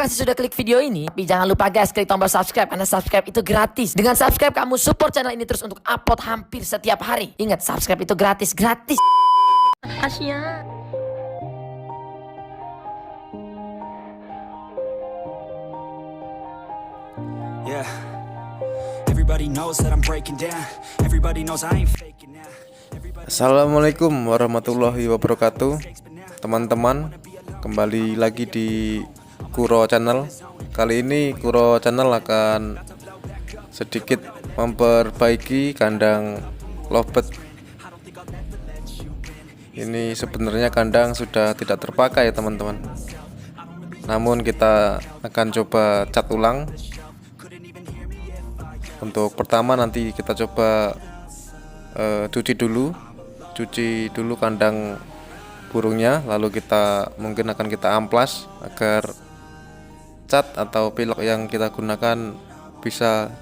kasih sudah klik video ini. Tapi jangan lupa guys, klik tombol subscribe karena subscribe itu gratis. Dengan subscribe kamu support channel ini terus untuk upload hampir setiap hari. Ingat, subscribe itu gratis. Hasilnya. Yeah. Everybody knows that I'm breaking down. Everybody knows I ain't faking now. Assalamualaikum warahmatullahi wabarakatuh. Teman-teman, kembali lagi di Kuro Channel. Kali ini Kuro Channel akan sedikit memperbaiki kandang Lovebird. Ini sebenarnya kandang sudah tidak terpakai teman-teman, namun kita akan coba cat ulang. Untuk pertama nanti kita coba cuci dulu kandang burungnya, lalu kita mungkin akan kita amplas agar cat atau pilok yang kita gunakan bisa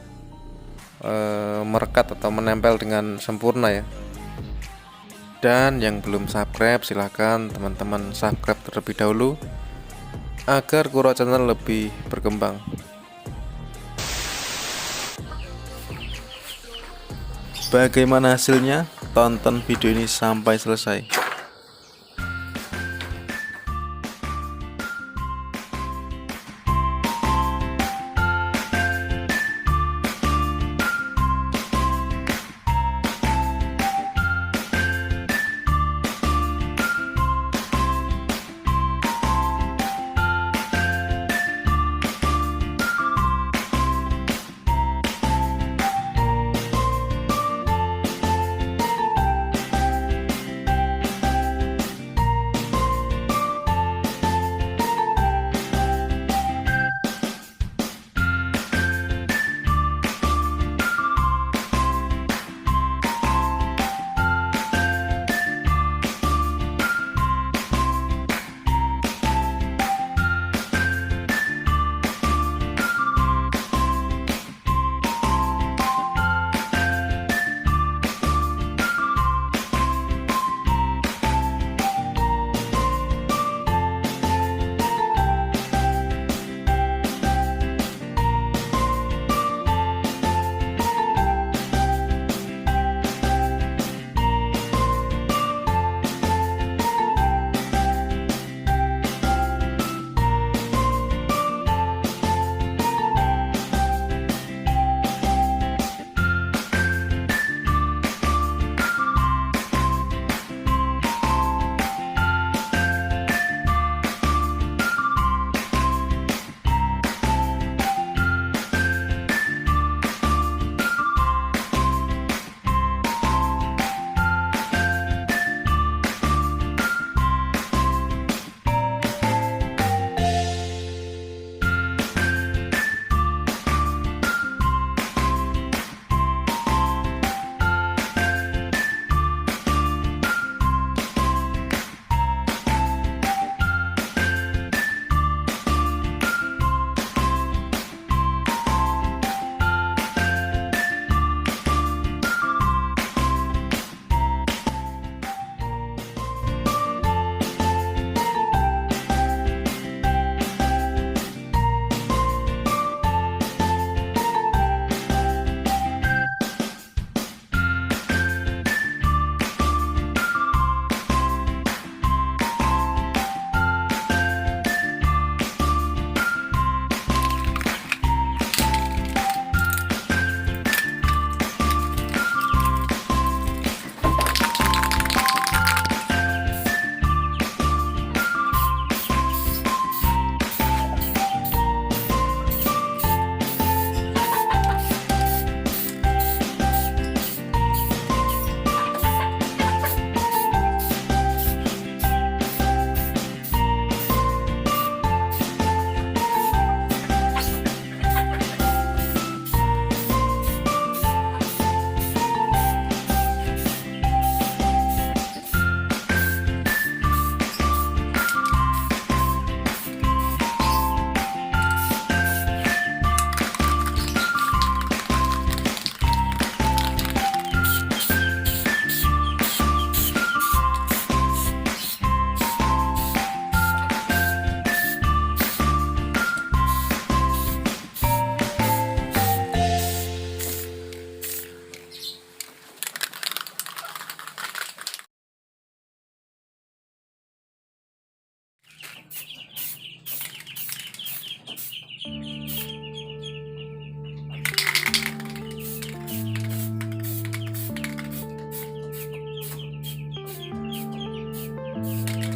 merekat atau menempel dengan sempurna ya. Dan yang belum subscribe silahkan teman-teman subscribe terlebih dahulu agar Kuro Channel lebih berkembang. Bagaimana hasilnya? Tonton video ini sampai selesai.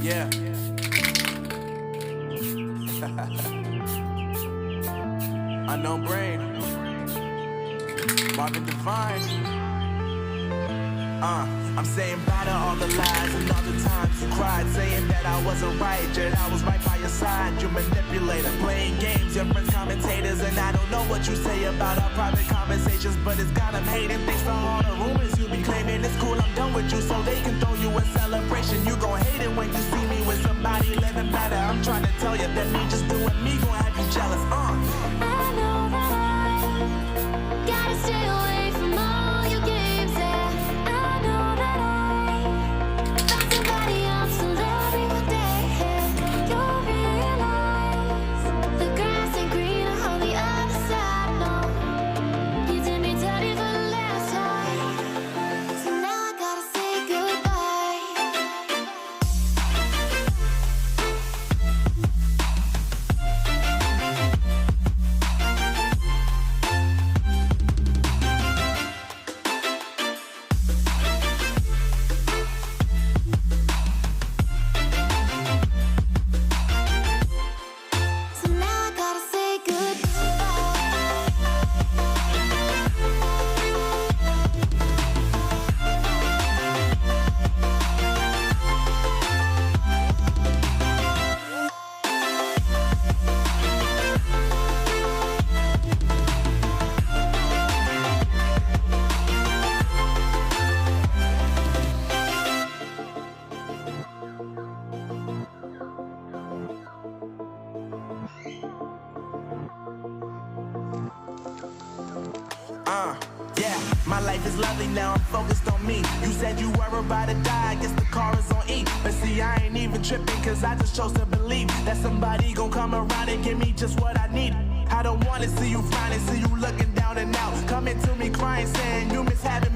Yeah. Unknown brain. Marvin Divine. I'm saying bye to all the lies and all the times you cried, saying that I wasn't right, yet I was right by your side. You manipulator, playing games, your friends commentators, and I don't know what you say about our private conversations, but it's got them hating. Thanks for all the rumors you be claiming. It's cool, I'm done with you, so they can throw you a celebration. You gon' hate it when you see me with somebody living better. I'm trying to tell you that me just doing me gon' have you jealous. I know that I gotta stay away from all your games. Yeah, I know that I found somebody else to love me one day. You'll realize the grass ain't greener on the other side. No, you did me dirty for the last time, so now I gotta say goodbye. So now I gotta say Yeah, my life is lovely now, I'm focused on me. You said you were about to die, I guess the car is on E. But see, I ain't even tripping, cause I just chose to believe that somebody gon' come around and give me just what I need. I don't wanna see you frowning, see you looking down and out, coming to me crying, saying you miss having